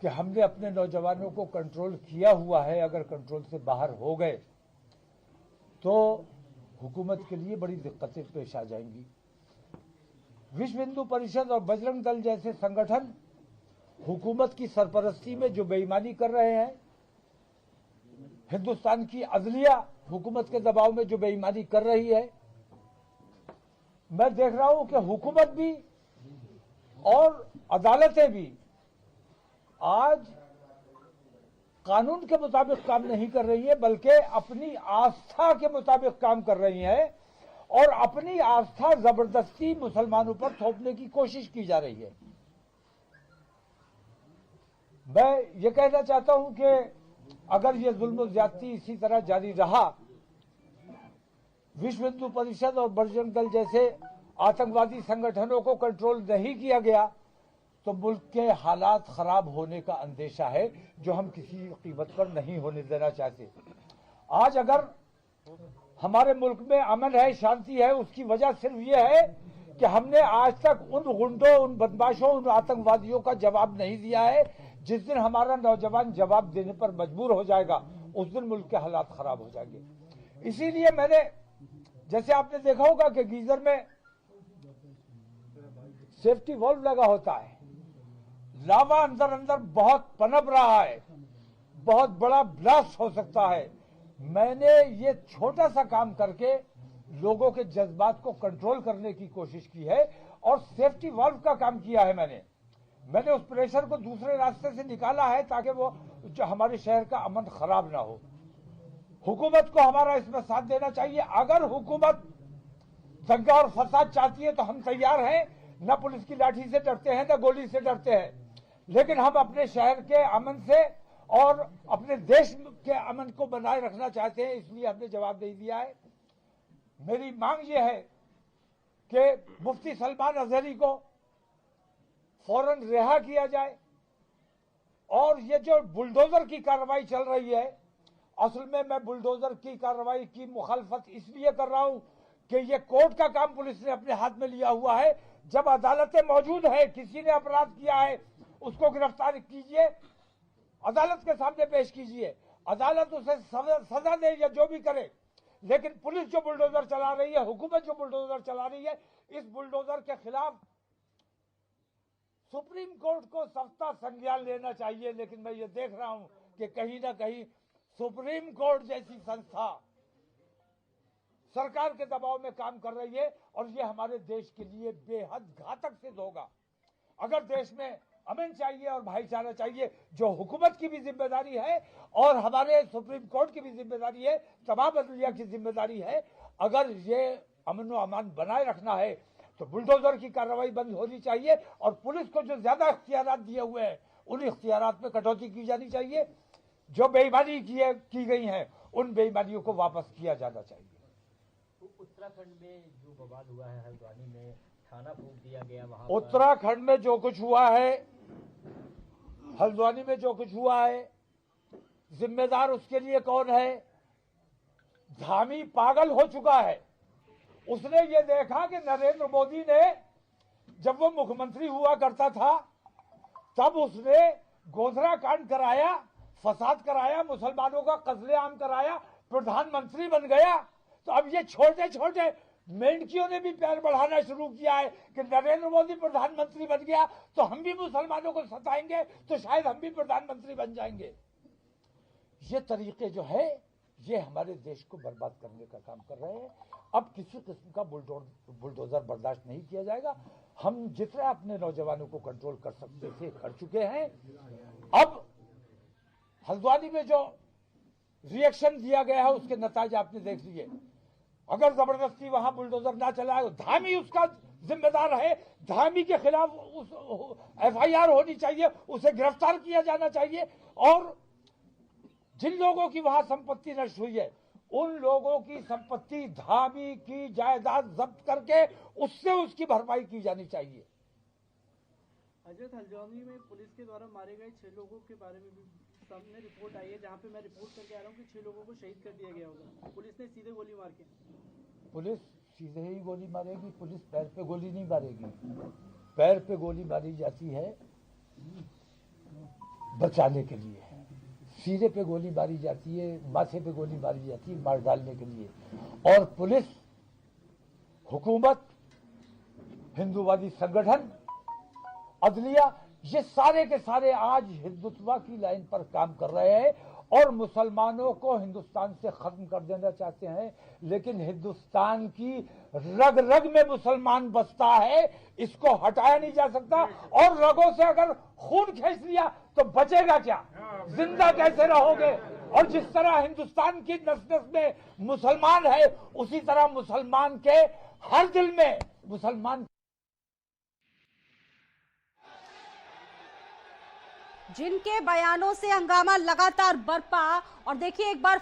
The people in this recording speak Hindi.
कि हमने अपने नौजवानों को कंट्रोल किया हुआ है, अगर कंट्रोल से बाहर हो गए तो हुकूमत के लिए बड़ी दिक्कतें पेश आ जाएंगी। विश्व हिंदू परिषद और बजरंग दल जैसे संगठन हुकूमत की सरपरस्ती में जो बेईमानी कर रहे हैं, हिंदुस्तान की अदलिया हुकूमत के दबाव में जो बेईमानी कर रही है, मैं देख रहा हूं कि हुकूमत भी और अदालतें भी आज कानून के मुताबिक काम नहीं कर रही है, बल्कि अपनी आस्था के मुताबिक काम कर रही है और अपनी आस्था जबरदस्ती मुसलमानों पर थोपने की कोशिश की जा रही है। मैं ये कहना चाहता हूं कि अगर ये जुल्म ज्यादती इसी तरह जारी रहा, विश्व हिंदू परिषद और बजरंग दल जैसे आतंकवादी संगठनों को कंट्रोल नहीं किया गया, तो मुल्क के हालात खराब होने का अंदेशा है, जो हम किसी कीमत पर नहीं होने देना चाहते। आज अगर हमारे मुल्क में अमन है, शांति है, उसकी वजह सिर्फ ये है कि हमने आज तक उन गुंडों, उन बदमाशों, उन आतंकवादियों का जवाब नहीं दिया है। जिस दिन हमारा नौजवान जवाब देने पर मजबूर हो जाएगा, उस दिन मुल्क के हालात खराब हो जाएंगे। इसीलिए मैंने, जैसे आपने देखा होगा कि गीजर में सेफ्टी वॉल्व लगा होता है, लावा अंदर अंदर बहुत पनप रहा है, बहुत बड़ा ब्लास्ट हो सकता है। मैंने ये छोटा सा काम करके लोगों के जज्बात को कंट्रोल करने की कोशिश की है और सेफ्टी वॉल्व का काम किया है। मैंने उस प्रेशर को दूसरे रास्ते से निकाला है ताकि वो जो हमारे शहर का अमन खराब ना हो। हुकूमत को हमारा इसमें साथ देना चाहिए। अगर हुकूमत दंगा और फसाद चाहती है तो हम तैयार हैं, न पुलिस की लाठी से डरते हैं, न गोली से डरते हैं, लेकिन हम अपने शहर के अमन से और अपने देश के अमन को बनाए रखना चाहते हैं, इसलिए हमने जवाब दे दिया है। मेरी मांग ये है कि मुफ्ती सलमान अजहरी को फौरन रिहा किया जाए और ये जो बुलडोजर की कार्रवाई चल रही है, असल में मैं बुलडोजर की कार्रवाई की मुखालफत इसलिए कर रहा हूं कि ये कोर्ट का काम पुलिस ने अपने हाथ में लिया हुआ है। जब अदालतें मौजूद है, किसी ने अपराध किया है, उसको गिरफ्तार कीजिए, अदालत के सामने पेश कीजिए, अदालत उसे सजा दे या जो भी करे। लेकिन पुलिस जो बुलडोजर चला रही है, हुकूमत जो बुलडोजर चला रही है, इस बुलडोजर के खिलाफ सुप्रीम कोर्ट को सख्त संज्ञान लेना चाहिए। लेकिन मैं ये देख रहा हूं कि कहीं ना कहीं सुप्रीम कोर्ट जैसी संस्था सरकार के दबाव में काम कर रही है और ये हमारे देश के लिए बेहद घातक सिद्ध होगा। अगर देश में अमन चाहिए और भाईचारा चाहिए, जो हुकूमत की भी जिम्मेदारी है और हमारे सुप्रीम कोर्ट की भी जिम्मेदारी है, तमाम अदलिया की जिम्मेदारी है, अगर ये अमन व अमान बनाए रखना है तो बुलडोजर की कार्रवाई बंद होनी चाहिए और पुलिस को जो ज्यादा इख्तियारात दिए हुए हैं, उन इख्तियारात में कटौती की जानी चाहिए। जो बेईमानी की गई हैं, उन बेईमानियों को वापस किया जाना चाहिए। उत्तराखंड में जो बवाल हुआ है, हल्द्वानी में थाना फूंक दिया गया, वहां उत्तराखंड में जो कुछ हुआ है, हल्द्वानी में जो कुछ हुआ है, जिम्मेदार उसके लिए कौन है? धामी पागल हो चुका है। उसने ये देखा कि नरेंद्र मोदी ने, जब वो मुख्यमंत्री हुआ करता था, तब उसने गोधरा कांड कराया, फसाद कराया, मुसलमानों का कत्लेआम कराया, प्रधानमंत्री बन गया। तो अब ये छोटे छोटे मेंढकियों ने भी पैर बढ़ाना शुरू किया है कि नरेंद्र मोदी प्रधानमंत्री बन गया तो हम भी मुसलमानों को सताएंगे, तो शायद हम भी प्रधानमंत्री बन जाएंगे। ये तरीके जो है, ये हमारे देश को बर्बाद करने का काम कर रहे हैं। अब किसी किस्म का बुलडोजर बर्दाश्त नहीं किया जाएगा। हम जितना अपने नौजवानों को कंट्रोल कर सकते थे कर चुके हैं। अब हल्द्वानी में जो रिएक्शन दिया गया है, उसके नतीजे आपने देख लिए। अगर जबरदस्ती वहां बुलडोजर ना चलाए, धामी उसका जिम्मेदार है, धामी के खिलाफ FIR होनी चाहिए, उसे गिरफ्तार किया जाना चाहिए और जिन लोगों की वहां संपत्ति नष्ट हुई है, उन लोगों की संपत्ति, धामी की जायदाद जब्त करके उससे उसकी भरपाई की जानी चाहिए। हजरत, हल्द्वानी में पुलिस के द्वारा मारे गए 6 लोगों के बारे में भी सामने रिपोर्ट आई है, जहां पे मैं रिपोर्ट करके आ रहा हूं कि 6 लोगों को शहीद कर दिया गया होगा। पुलिस ने सीधे गोली मार के। पुलिस सीधे ही गोली मारेगी, पुलिस पैर पे गोली नहीं मारेगी। पैर पे गोली मारी जाती है बचाने के लिए है। सीने पे गोली मारी जाती है, माथे पे गोली मारी जाती है मार डालने के लिए। और पुलिस, हुकूमत, हिंदूवादी संगठन, अदलिया, ये सारे के सारे आज हिंदुत्व की लाइन पर काम कर रहे हैं और मुसलमानों को हिंदुस्तान से खत्म कर देना चाहते हैं। लेकिन हिंदुस्तान की रग रग में मुसलमान बसता है, इसको हटाया नहीं जा सकता। और रगों से अगर खून खींच लिया तो बचेगा क्या? जिंदा कैसे रहोगे? और जिस तरह हिंदुस्तान की नस नस में मुसलमान है, उसी तरह मुसलमान के हर दिल में मुसलमान। जिनके बयानों से हंगामा लगातार बरपा। और देखिए एक बार